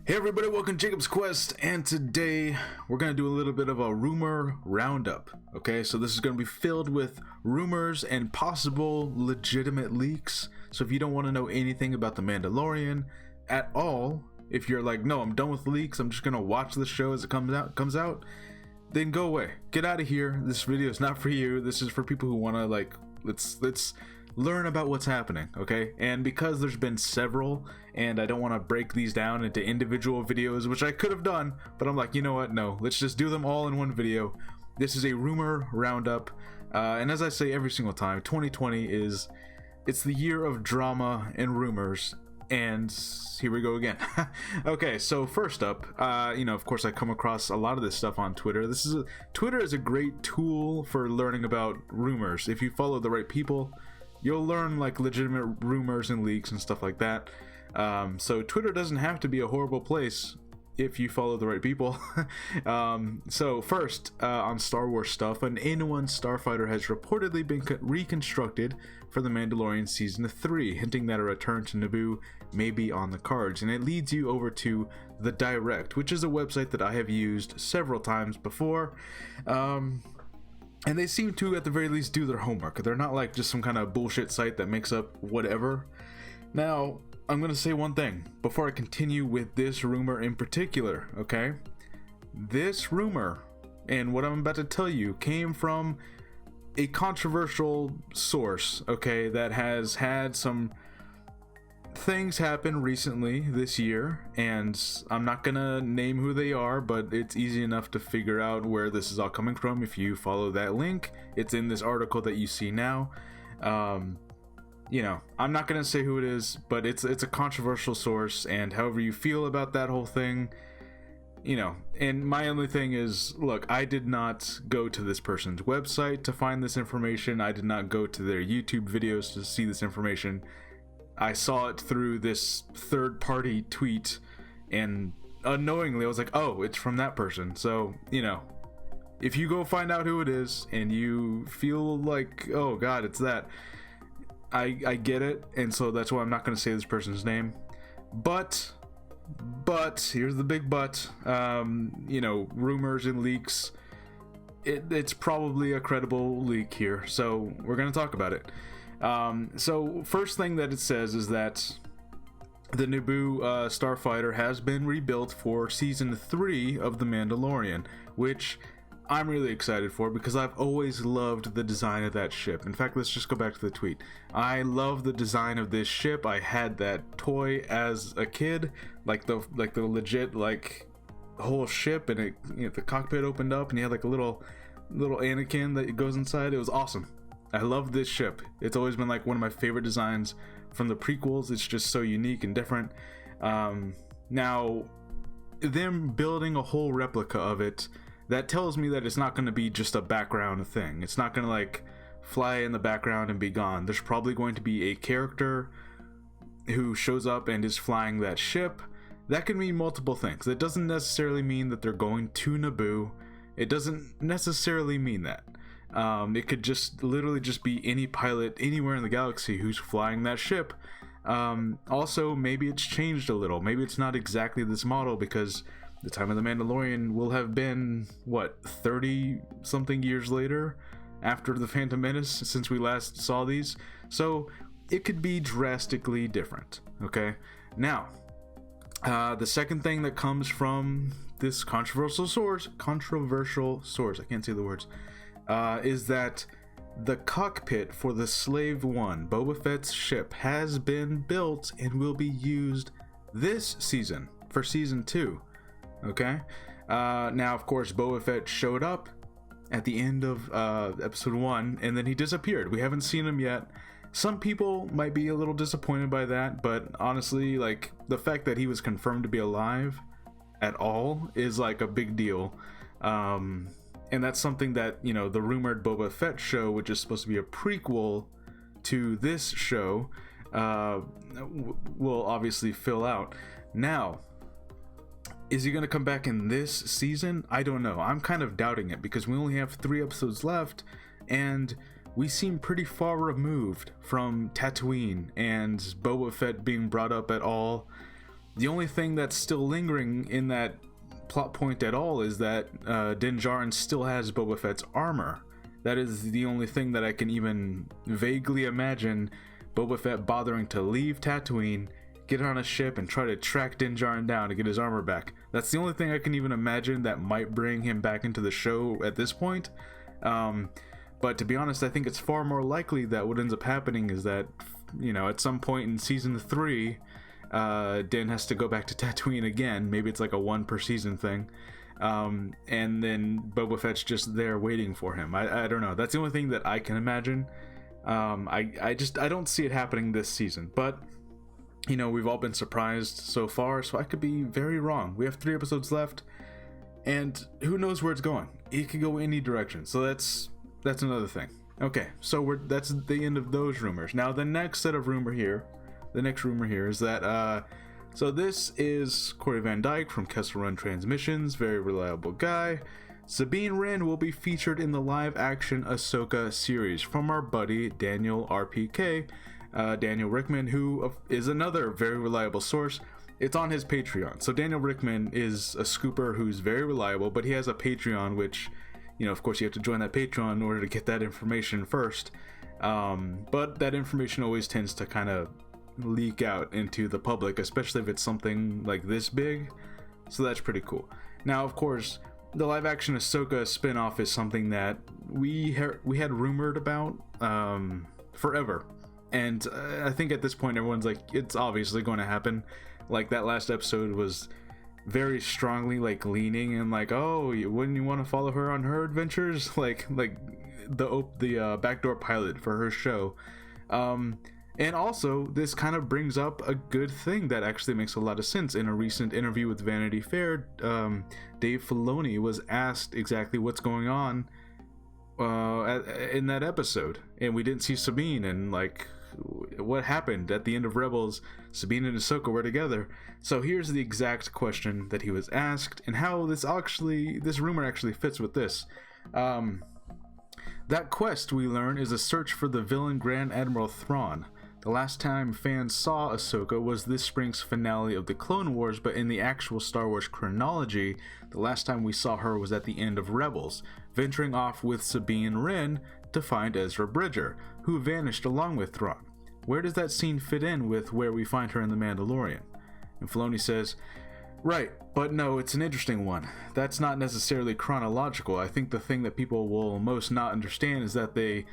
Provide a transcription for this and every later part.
Hey everybody, welcome to Jacob's Quest, and today we're going to do a little bit of a rumor roundup. Okay, so this is going to be filled with rumors and possible legitimate leaks. So if you don't want to know anything about the Mandalorian at all, if you're like, no, I'm done with leaks, I'm just going to watch the show as it comes out, then go away. Get out of here. This video is not for you. This is for people who want to let's learn about what's happening, okay? And because there's been several, and I don't want to break these down into individual videos, which I could have done, but I'm like, you know what? No, let's just do them all in one video. This is a rumor roundup, and as I say every single time, 2020 it's the year of drama and rumors, and here we go again. Okay, so first up, of course I come across a lot of this stuff on Twitter. Twitter is a great tool for learning about rumors. If you follow the right people, you'll learn like legitimate rumors and leaks and stuff like that. So Twitter doesn't have to be a horrible place if you follow the right people. So first, on Star Wars stuff, an N1 starfighter has reportedly been reconstructed for the Mandalorian Season 3, hinting that a return to Naboo may be on the cards. And it leads you over to The Direct, which is a website that I have used several times before. And they seem to, at the very least, do their homework. They're not like just some kind of bullshit site that makes up whatever. Now, I'm going to say one thing before I continue with this rumor in particular, okay? This rumor, and what I'm about to tell you, came from a controversial source, okay, that has had some things happen recently this year, and I'm not gonna name who they are, but it's easy enough to figure out where this is all coming from if you follow that link. It's in this article that you see now. I'm not gonna say who it is, but it's a controversial source, and however you feel about that whole thing, and my only thing is, look, I did not go to this person's website to find this information. I did not go to their YouTube videos to see this information. I saw it through this third-party tweet, and unknowingly I was like, oh, it's from that person. So, if you go find out who it is and you feel like, oh god, it's that, I get it, and so that's why I'm not going to say this person's name. But here's the big but. Rumors and leaks, it's probably a credible leak here, so we're going to talk about it. So first thing that it says is that the Naboo starfighter has been rebuilt for season 3 of The Mandalorian, which I'm really excited for because I've always loved the design of that ship. In fact, let's just go back to the tweet. I love the design of this ship. I had that toy as a kid, like the legit whole ship, and the cockpit opened up and you had like a little Anakin that goes inside. It was awesome. I love this ship. It's always been like one of my favorite designs from the prequels. It's just so unique and different. Now, them building a whole replica of it, that tells me that it's not going to be just a background thing. It's not going to like fly in the background and be gone. There's probably going to be a character who shows up and is flying that ship. That can mean multiple things. It doesn't necessarily mean that they're going to Naboo. It doesn't necessarily mean that. It could just literally just be any pilot anywhere in the galaxy who's flying that ship. Also, maybe it's changed a little. Maybe it's not exactly this model because the time of the Mandalorian will have been, 30 something years later after the Phantom Menace since we last saw these. So it could be drastically different. Okay. Now, the second thing that comes from this controversial source, I can't say the words, is that the cockpit for the Slave One, Boba Fett's ship, has been built and will be used this season for season 2. Okay. Now, of course, Boba Fett showed up at the end of episode 1, and then he disappeared. We haven't seen him yet. Some people might be a little disappointed by that, but honestly, like, the fact that he was confirmed to be alive at all is like a big deal. And that's something that, the rumored Boba Fett show, which is supposed to be a prequel to this show, will obviously fill out. Now, is he going to come back in this season? I don't know. I'm kind of doubting it because we only have 3 episodes left, and we seem pretty far removed from Tatooine and Boba Fett being brought up at all. The only thing that's still lingering in that plot point at all is that Din Djarin still has Boba Fett's armor. That is the only thing that I can even vaguely imagine Boba Fett bothering to leave Tatooine, get on a ship, and try to track Din Djarin down to get his armor back. That's the only thing I can even imagine that might bring him back into the show at this point. But to be honest, I think it's far more likely that what ends up happening is that, you know, at some point in season 3, Din has to go back to Tatooine again. Maybe it's like a 1 per season thing. And then Boba Fett's just there waiting for him. I don't know. That's the only thing that I can imagine. I don't see it happening this season. But, you know, we've all been surprised so far, so I could be very wrong. We have 3 episodes left, and who knows where it's going. It could go any direction. So that's another thing. Okay, so that's the end of those rumors. Now the next rumor here is that so this is Corey Van Dyke from Kessel Run Transmissions, very reliable guy. Sabine Wren will be featured in the live-action Ahsoka series from our buddy Daniel RPK, Daniel Rickman, who is another very reliable source. It's on his Patreon. So Daniel Rickman is a scooper who's very reliable, but he has a Patreon, which, you know, of course you have to join that Patreon in order to get that information first. But that information always tends to kind of leak out into the public, especially if it's something like this big. So that's pretty cool. Now, of course, the live action Ahsoka spin-off is something that we had rumored about forever. And I think at this point everyone's like, it's obviously going to happen. Like, that last episode was very strongly like leaning and like, oh, wouldn't you want to follow her on her adventures? like the backdoor pilot for her show. And also, this kind of brings up a good thing that actually makes a lot of sense. In a recent interview with Vanity Fair, Dave Filoni was asked exactly what's going on in that episode, and we didn't see Sabine, and like, what happened at the end of Rebels? Sabine and Ahsoka were together. So here's the exact question that he was asked, and how this rumor actually fits with this. That quest, we learn, is a search for the villain Grand Admiral Thrawn. The last time fans saw Ahsoka was this spring's finale of the Clone Wars, but in the actual Star Wars chronology, the last time we saw her was at the end of Rebels, venturing off with Sabine Wren to find Ezra Bridger, who vanished along with Thrawn. Where does that scene fit in with where we find her in The Mandalorian? And Filoni says, right, but no, it's an interesting one. That's not necessarily chronological. I think the thing that people will most not understand is that they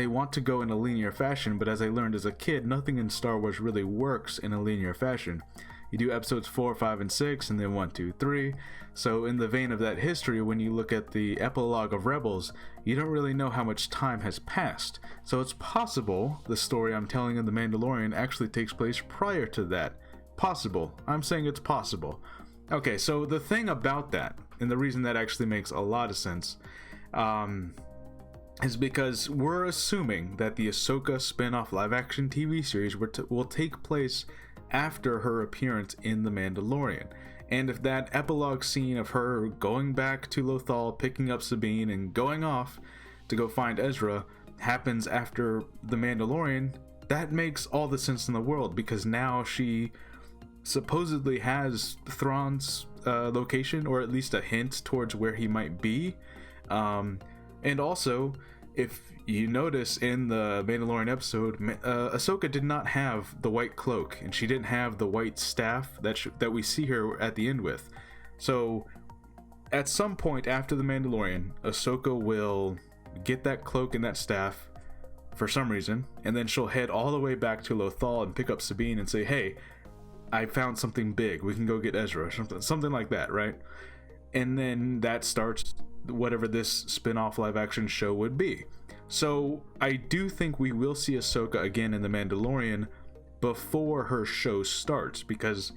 want to go in a linear fashion, but as I learned as a kid, nothing in Star Wars really works in a linear fashion. You do episodes 4, 5, and 6, and then 1, 2, 3. So in the vein of that history, when you look at the epilogue of Rebels, you don't really know how much time has passed. So it's possible the story I'm telling in The Mandalorian actually takes place prior to that. Possible. I'm saying it's possible. Okay, so the thing about that, and the reason that actually makes a lot of sense, is because we're assuming that the Ahsoka spin-off live-action TV series will take place after her appearance in The Mandalorian. And if that epilogue scene of her going back to Lothal, picking up Sabine, and going off to go find Ezra happens after The Mandalorian, that makes all the sense in the world, because now she supposedly has Thrawn's location, or at least a hint towards where he might be. And also, if you notice in the Mandalorian episode, Ahsoka did not have the white cloak, and she didn't have the white staff that we see her at the end with. So, at some point after the Mandalorian, Ahsoka will get that cloak and that staff for some reason, and then she'll head all the way back to Lothal and pick up Sabine and say, hey, I found something big, we can go get Ezra, something like that, right? And then that starts whatever this spin-off live-action show would be. So I do think we will see Ahsoka again in The Mandalorian before her show starts, because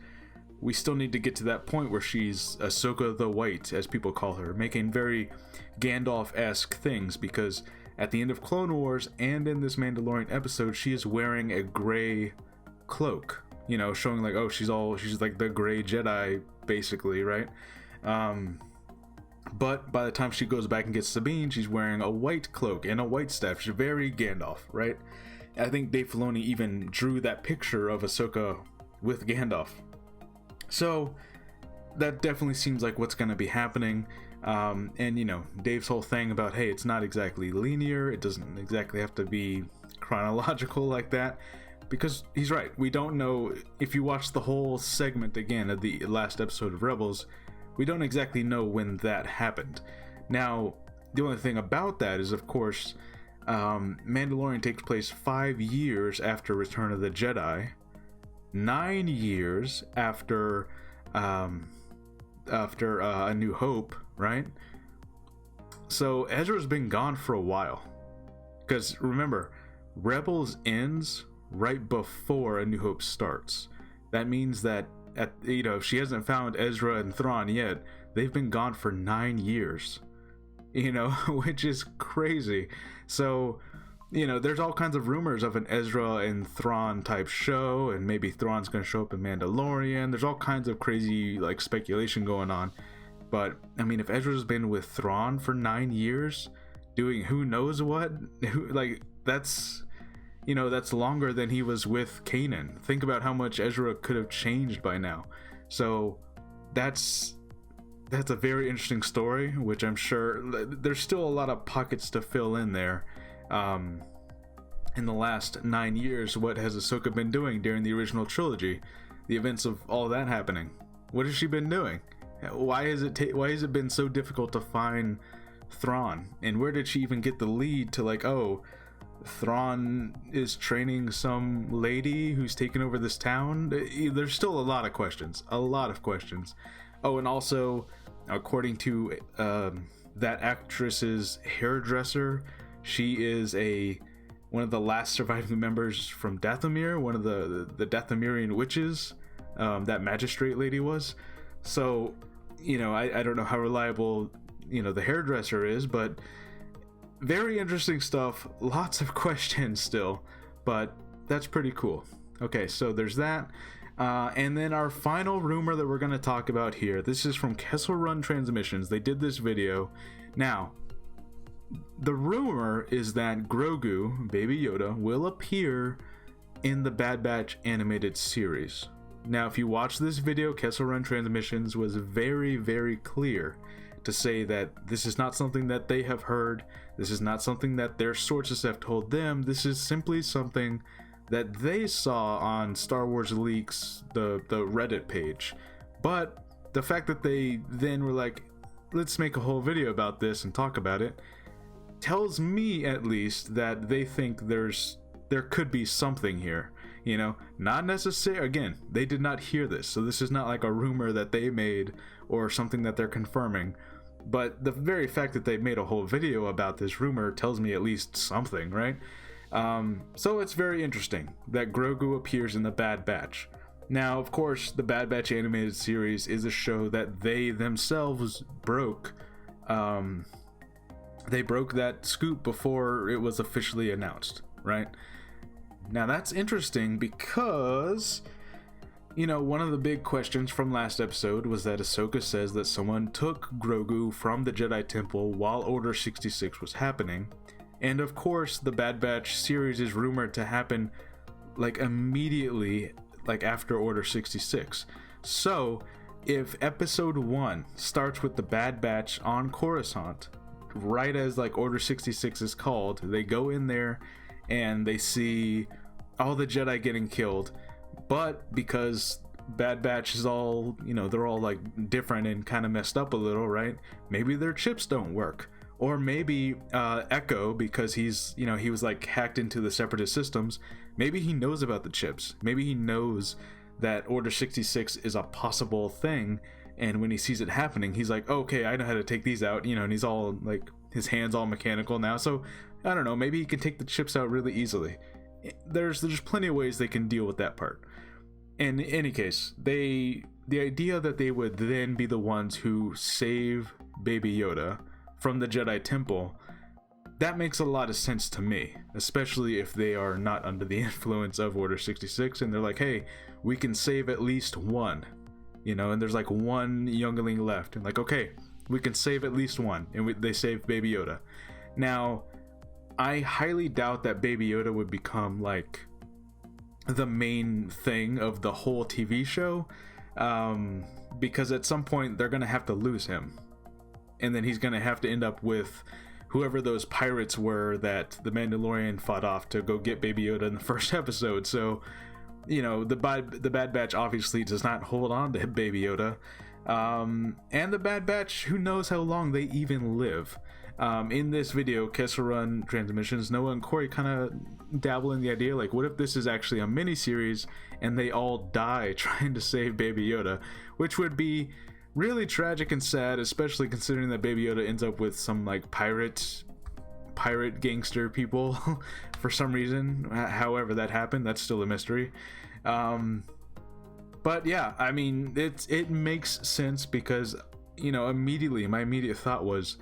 we still need to get to that point where she's Ahsoka the White, as people call her, making very Gandalf-esque things, because at the end of Clone Wars and in this Mandalorian episode, she is wearing a gray cloak, you know, showing like, oh, she's like the gray Jedi, basically, right? But by the time she goes back and gets Sabine, she's wearing a white cloak and a white staff. She's very Gandalf, right? I think Dave Filoni even drew that picture of Ahsoka with Gandalf So that definitely seems like what's going to be happening. And you know, Dave's whole thing about, hey, it's not exactly linear, it doesn't exactly have to be chronological like that, because he's right. We don't know. If you watch the whole segment again of the last episode of Rebels, we don't exactly know when that happened. Now, the only thing about that is, of course, Mandalorian takes place 5 years after Return of the Jedi, 9 years after A New Hope, right? So Ezra's been gone for a while, because remember, Rebels ends right before A New Hope starts. That means that if she hasn't found Ezra and Thrawn yet, they've been gone for 9 years, which is crazy. So there's all kinds of rumors of an Ezra and Thrawn type show, and maybe Thrawn's going to show up in Mandalorian. There's all kinds of crazy speculation going on. But I mean, if Ezra's been with Thrawn for 9 years doing who knows what, that's longer than he was with Kanan. Think about how much Ezra could have changed by now. So that's a very interesting story, which I'm sure there's still a lot of pockets to fill in there. In the last 9 years, what has Ahsoka been doing during the original trilogy? The events of all that happening. What has she been doing? Why has it been so difficult to find Thrawn? And where did she even get the lead to Thrawn is training some lady who's taken over this town? There's still a lot of questions. Oh, and also, according to that actress's hairdresser, she is one of the last surviving members from Dathomir, one of the Dathomirian witches, that magistrate lady was. So, I don't know how reliable, the hairdresser is, but very interesting stuff. Lots of questions still, but that's pretty cool. Okay, so there's that. And then our final rumor that we're going to talk about here. This is from Kessel Run Transmissions. They did this video. Now, the rumor is that Grogu, Baby Yoda, will appear in the Bad Batch animated series. Now, if you watch this video, Kessel Run Transmissions was very, very clear to say that this is not something that they have heard. This is not something that their sources have told them. This is simply something that they saw on Star Wars Leaks, the Reddit page. But the fact that they then were like, let's make a whole video about this and talk about it, tells me at least that they think there could be something here. Not necessarily, again, they did not hear this, so this is not like a rumor that they made or something that they're confirming. But the very fact that they made a whole video about this rumor tells me at least something, right? So it's very interesting that Grogu appears in the Bad Batch. Now, of course, the Bad Batch animated series is a show that they themselves broke. They broke that scoop before it was officially announced, right? Now that's interesting because, one of the big questions from last episode was that Ahsoka says that someone took Grogu from the Jedi Temple while Order 66 was happening. And of course, the Bad Batch series is rumored to happen immediately, after Order 66. So, if episode 1 starts with the Bad Batch on Coruscant, right as Order 66 is called, they go in there and they see all the Jedi getting killed, but because Bad Batch is all, they're all different and kind of messed up a little, right? Maybe their chips don't work. Or maybe Echo, because he's, he was hacked into the Separatist systems, maybe he knows about the chips. Maybe he knows that Order 66 is a possible thing, and when he sees it happening, he's like, okay, I know how to take these out, and he's all his hands all mechanical now. So I don't know, maybe he can take the chips out really easily. There's plenty of ways they can deal with that part. In any case, the idea that they would then be the ones who save Baby Yoda from the Jedi Temple, that makes a lot of sense to me, especially if they are not under the influence of Order 66 and they're like, hey, we can save at least one, and there's one youngling left, and okay, we can save at least one, and they save Baby Yoda. Now, I highly doubt that Baby Yoda would become the main thing of the whole TV show. because at some point they're gonna have to lose him, and then he's gonna have to end up with whoever those pirates were that the Mandalorian fought off to go get Baby Yoda in the first episode. So, you know, the Bad Batch obviously does not hold on to Baby Yoda, and the Bad Batch, who knows how long they even live. In this video, Kessel Run Transmissions, Noah and Corey kind of dabble in the idea, like, what if this is actually a mini-series and they all die trying to save Baby Yoda, which would be really tragic and sad, especially considering that Baby Yoda ends up with some like pirate gangster people for some reason. However that happened, that's still a mystery. But yeah, I mean, it makes sense because, you know, my immediate thought was,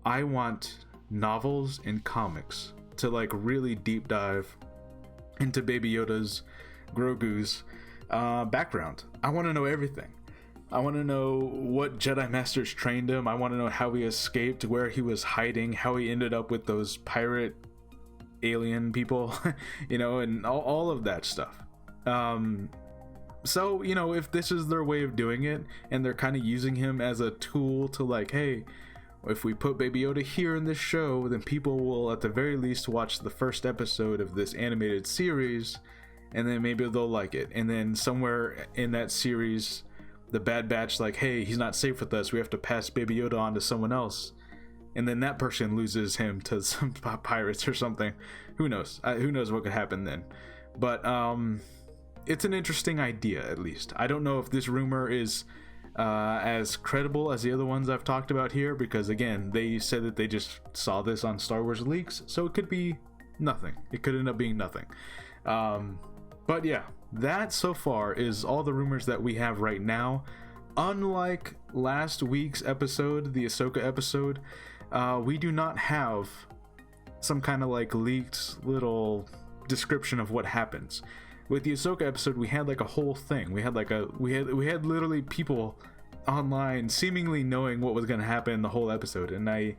I want novels and comics to like really deep dive into Baby Yoda's, Grogu's background. I want to know everything. I want to know what Jedi Masters trained him. I want to know how he escaped, where he was hiding, how he ended up with those pirate alien people, you know, and all of that stuff. So, you know, if this is their way of doing it and they're kind of using him as a tool to like, hey, if we put Baby Yoda here in this show, then people will at the very least watch the first episode of this animated series, and then maybe they'll like it. And then somewhere in that series, the Bad Batch, like, hey, he's not safe with us, we have to pass Baby Yoda on to someone else, and then that person loses him to some pirates or something. Who knows? Who knows what could happen then? But it's an interesting idea, at least. I don't know if this rumor is as credible as the other ones I've talked about here, because again, they said that they just saw this on Star Wars Leaks, so it could be nothing. It could end up being nothing. But yeah, that so far is all the rumors that we have right now. Unlike last week's episode, the Ahsoka episode, we do not have some kind of like leaked little description of what happens. With the Ahsoka episode, we had like a whole thing. We had like we had literally people online seemingly knowing what was going to happen in the whole episode, and I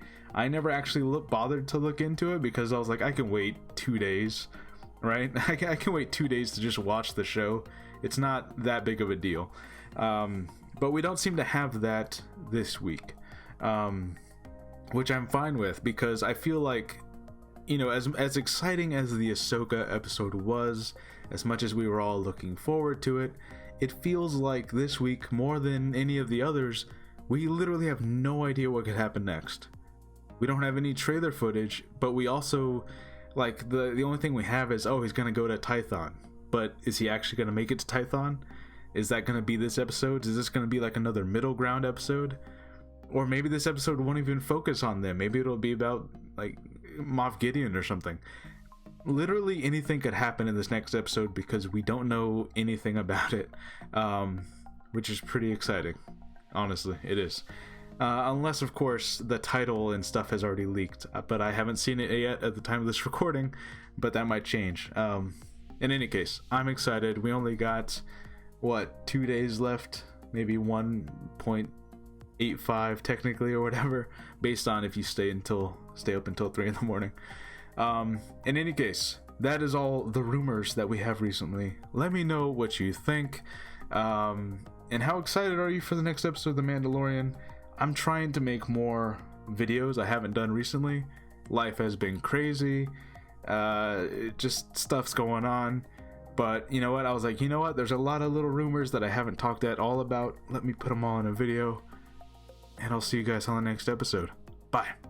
never actually bothered to look into it because I was like, I can wait 2 days. Right? I can wait 2 days to just watch the show. It's not that big of a deal. But we don't seem to have that this week, which I'm fine with, because I feel like, you know, as exciting as the Ahsoka episode was, as much as we were all looking forward to it, it feels like this week, more than any of the others, we literally have no idea what could happen next. We don't have any trailer footage, but we also, like, the only thing we have is, oh, he's gonna go to Tython. But is he actually gonna make it to Tython? Is that gonna be this episode? Is this gonna be like another middle ground episode? Or maybe this episode won't even focus on them. Maybe it'll be about like Moff Gideon or something. Literally anything could happen in this next episode because we don't know anything about it, which is pretty exciting. Honestly, it is. Unless, of course, the title and stuff has already leaked, but I haven't seen it yet at the time of this recording, but that might change. In any case, I'm excited. We only got, 2 days left? Maybe 1.85 technically, or whatever, based on if you stay up until 3 in the morning. In any case, that is all the rumors that we have recently. Let me know what you think, and how excited are you for the next episode of The Mandalorian? I'm trying to make more videos I haven't done recently. Life has been crazy, just stuff's going on, but you know what, I was like, you know what, there's a lot of little rumors that I haven't talked at all about. Let me put them all in a video, and I'll see you guys on the next episode. Bye.